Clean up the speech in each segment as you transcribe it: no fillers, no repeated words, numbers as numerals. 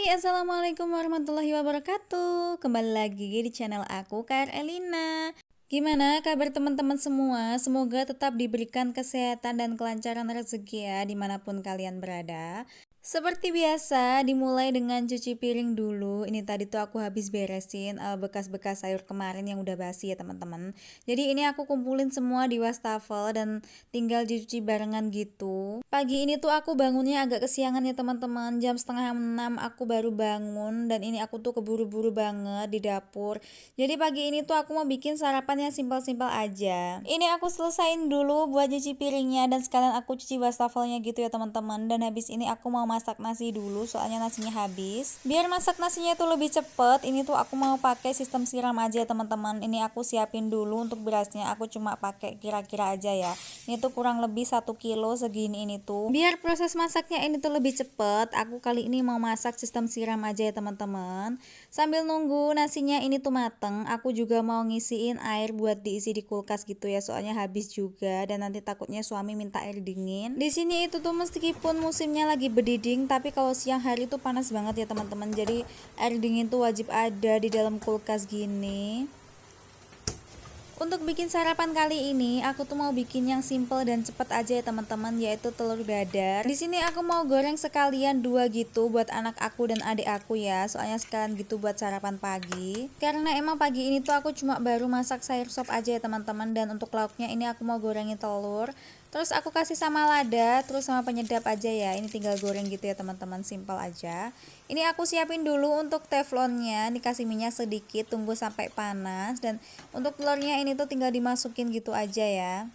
Assalamualaikum warahmatullahi wabarakatuh. Kembali lagi di channel aku, Kak Elina. Gimana kabar teman-teman semua? Semoga tetap diberikan kesehatan dan kelancaran rezeki ya dimanapun kalian berada. Seperti biasa, dimulai dengan cuci piring dulu. Ini tadi tuh aku habis beresin bekas-bekas sayur kemarin yang udah basi ya teman-teman. Jadi ini aku kumpulin semua di wastafel dan tinggal dicuci barengan gitu. Pagi ini tuh aku bangunnya agak kesiangan ya teman-teman. Jam setengah 6 aku baru bangun dan ini aku tuh keburu-buru banget di dapur. Jadi pagi ini tuh aku mau bikin sarapan yang simpel-simpel aja. Ini aku selesain dulu buat cuci piringnya dan sekalian aku cuci wastafelnya gitu ya teman-teman. Dan habis ini aku mau masak nasi dulu soalnya nasinya habis. Biar masak nasinya itu lebih cepet, ini tuh aku mau pakai sistem siram aja ya teman-teman. Ini aku siapin dulu untuk berasnya, aku cuma pakai kira-kira aja ya. Ini tuh kurang lebih 1 kilo segini ini tuh. Biar proses masaknya ini tuh lebih cepet, aku kali ini mau masak sistem siram aja ya teman-teman. Sambil nunggu nasinya ini tuh mateng, aku juga mau ngisiin air buat diisi di kulkas gitu ya, soalnya habis juga dan nanti takutnya suami minta air dingin. Di sini itu tuh meskipun musimnya lagi berdiding, tapi kalau siang hari tuh panas banget ya teman-teman. Jadi air dingin tuh wajib ada di dalam kulkas gini. Untuk bikin sarapan kali ini, aku tuh mau bikin yang simple dan cepet aja ya teman-teman, yaitu telur dadar. Di sini aku mau goreng sekalian 2 gitu buat anak aku dan adik aku ya, soalnya sekalian gitu buat sarapan pagi. Karena emang pagi ini tuh aku cuma baru masak sayur sop aja ya teman-teman, dan untuk lauknya ini aku mau gorengin telur. Terus aku kasih sama lada, terus sama penyedap aja ya. Ini tinggal goreng gitu ya teman-teman, simpel aja. Ini aku siapin dulu untuk teflonnya, dikasih minyak sedikit, tunggu sampai panas. Dan untuk telurnya ini tuh tinggal dimasukin gitu aja ya.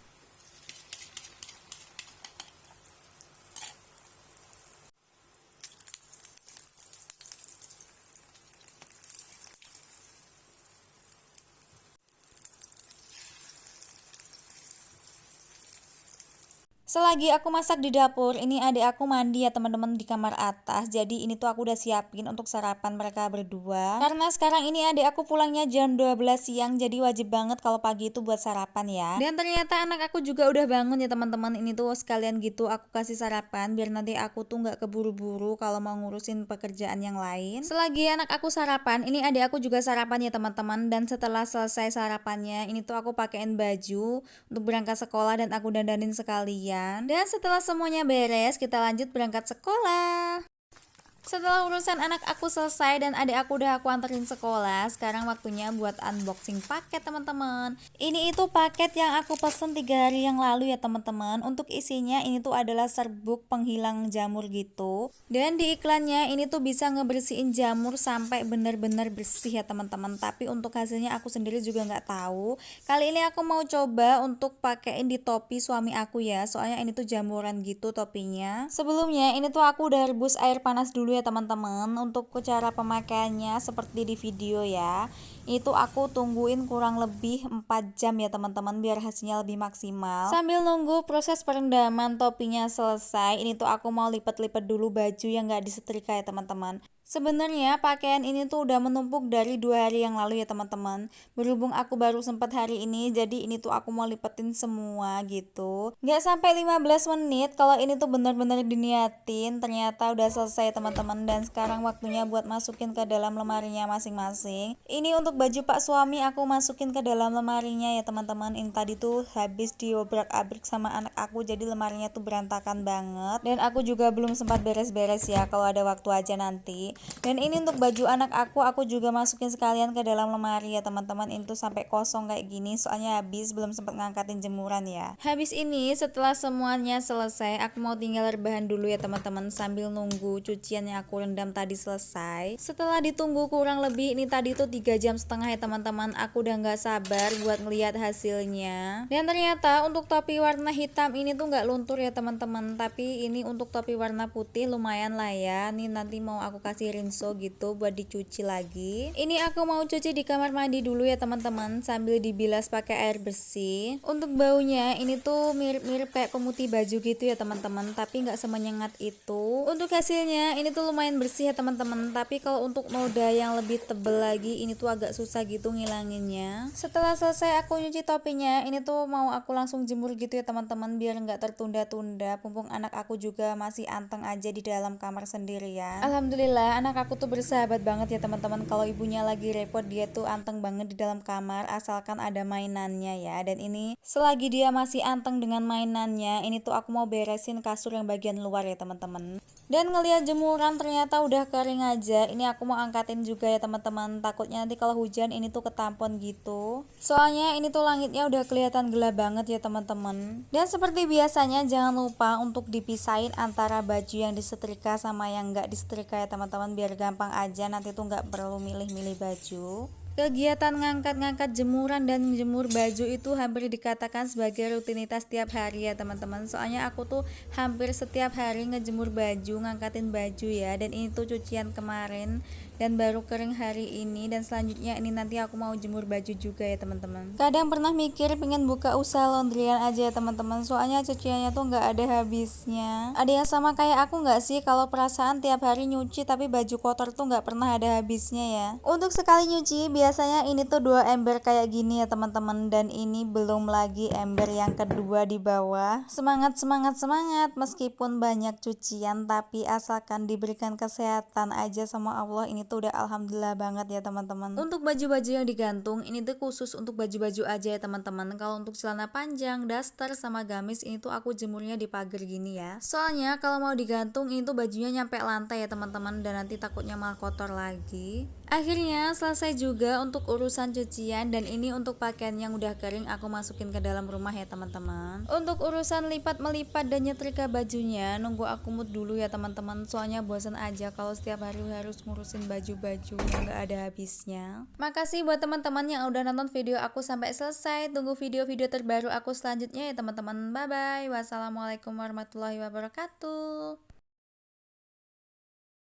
Selagi aku masak di dapur, ini adik aku mandi ya teman-teman di kamar atas. Jadi ini tuh aku udah siapin untuk sarapan mereka berdua. Karena sekarang ini adik aku pulangnya jam 12 siang, jadi wajib banget kalau pagi itu buat sarapan ya. Dan ternyata anak aku juga udah bangun ya teman-teman. Ini tuh sekalian gitu aku kasih sarapan biar nanti aku tuh nggak keburu-buru kalau mau ngurusin pekerjaan yang lain. Selagi anak aku sarapan, ini adik aku juga sarapan ya teman-teman. Dan setelah selesai sarapannya, ini tuh aku pakein baju untuk berangkat sekolah dan aku dandanin sekalian. Dan setelah semuanya beres, kita lanjut berangkat sekolah. Setelah urusan anak aku selesai dan adik aku udah aku anterin sekolah, sekarang waktunya buat unboxing paket teman-teman. Ini itu paket yang aku pesen 3 hari yang lalu ya teman-teman. Untuk isinya ini tuh adalah serbuk penghilang jamur gitu. Dan di iklannya ini tuh bisa ngebersihin jamur sampai bener-bener bersih ya teman-teman. Tapi untuk hasilnya aku sendiri juga nggak tahu. Kali ini aku mau coba untuk pakein di topi suami aku ya. Soalnya ini tuh jamuran gitu topinya. Sebelumnya ini tuh aku udah rebus air panas dulu ya teman-teman. Untuk cara pemakaiannya seperti di video ya, itu aku tungguin kurang lebih 4 jam ya teman-teman biar hasilnya lebih maksimal. Sambil nunggu proses perendaman topinya selesai, ini tuh aku mau lipat-lipat dulu baju yang gak disetrika ya teman-teman. Sebenarnya pakaian ini tuh udah menumpuk dari 2 hari yang lalu ya teman-teman. Berhubung aku baru sempat hari ini, jadi ini tuh aku mau lipetin semua gitu. Nggak sampai 15 menit kalau ini tuh bener-bener diniatin, ternyata udah selesai teman-teman. Dan sekarang waktunya buat masukin ke dalam lemarinya masing-masing. Ini untuk baju pak suami aku masukin ke dalam lemarinya ya teman-teman. Ini tadi tuh habis diobrak-abrik sama anak aku, jadi lemarinya tuh berantakan banget. Dan aku juga belum sempat beres-beres ya, kalau ada waktu aja nanti. Dan ini untuk baju anak aku juga masukin sekalian ke dalam lemari ya teman-teman. Ini tuh sampai kosong kayak gini, soalnya habis belum sempat ngangkatin jemuran ya. Habis ini setelah semuanya selesai, aku mau tinggal rebahan dulu ya teman-teman sambil nunggu cucian yang aku rendam tadi selesai. Setelah ditunggu kurang lebih ini tadi tuh 3,5 jam ya teman-teman, aku udah nggak sabar buat ngeliat hasilnya. Dan ternyata untuk topi warna hitam ini tuh nggak luntur ya teman-teman, tapi ini untuk topi warna putih lumayan lah ya. Nih nanti mau aku kasih rinso gitu buat dicuci lagi. Ini aku mau cuci di kamar mandi dulu ya teman-teman sambil dibilas pakai air bersih. Untuk baunya ini tuh mirip-mirip kayak pemutih baju gitu ya teman-teman, tapi nggak semenyengat itu. Untuk hasilnya ini tuh lumayan bersih ya teman-teman, tapi kalau untuk noda yang lebih tebel lagi ini tuh agak agak susah gitu ngilanginnya. Setelah selesai aku nyuci topinya, ini tuh mau aku langsung jemur gitu ya teman-teman, biar nggak tertunda-tunda. Mumpung anak aku juga masih anteng aja di dalam kamar sendirian. Alhamdulillah anak aku tuh bersahabat banget ya teman-teman. Kalau ibunya lagi repot, dia tuh anteng banget di dalam kamar asalkan ada mainannya ya. Dan ini selagi dia masih anteng dengan mainannya, ini tuh aku mau beresin kasur yang bagian luar ya teman-teman. Dan ngelihat jemuran ternyata udah kering aja. Ini aku mau angkatin juga ya teman-teman. Takutnya nanti kalau hujan ini tuh ketampon gitu. Soalnya ini tuh langitnya udah kelihatan gelap banget ya teman-teman. Dan seperti biasanya jangan lupa untuk dipisahin antara baju yang disetrika sama yang nggak disetrika ya teman-teman, biar gampang aja nanti tuh nggak perlu milih-milih baju. Kegiatan ngangkat-ngangkat jemuran dan jemur baju itu hampir dikatakan sebagai rutinitas tiap hari ya teman-teman. Soalnya aku tuh hampir setiap hari ngejemur baju, ngangkatin baju ya. Dan ini tuh cucian kemarin dan baru kering hari ini, dan selanjutnya ini nanti aku mau jemur baju juga ya teman-teman. Kadang pernah mikir pengen buka usaha laundryan aja ya teman-teman, soalnya cuciannya tuh nggak ada habisnya. Ada yang sama kayak aku nggak sih, kalau perasaan tiap hari nyuci tapi baju kotor tuh nggak pernah ada habisnya ya. Untuk sekali nyuci biasanya ini tuh 2 ember kayak gini ya teman-teman, dan ini belum lagi ember yang kedua di bawah. Semangat semangat semangat, meskipun banyak cucian tapi asalkan diberikan kesehatan aja sama Allah, ini tuh udah alhamdulillah banget ya teman-teman. Untuk baju-baju yang digantung ini tuh khusus untuk baju-baju aja ya teman-teman. Kalau untuk celana panjang, daster sama gamis ini tuh aku jemurnya di pagar gini ya. Soalnya kalau mau digantung ini tuh bajunya nyampe lantai ya teman-teman, dan nanti takutnya malah kotor lagi. Akhirnya selesai juga untuk urusan cucian, dan ini untuk pakaian yang udah kering aku masukin ke dalam rumah ya teman-teman. Untuk urusan lipat melipat dan nyetrika bajunya nunggu aku mood dulu ya teman-teman, soalnya bosan aja kalau setiap hari harus ngurusin baju-baju yang gak ada habisnya. Makasih buat teman-teman yang udah nonton video aku sampai selesai. Tunggu video-video terbaru aku selanjutnya ya teman-teman. Bye bye. Wassalamualaikum warahmatullahi wabarakatuh.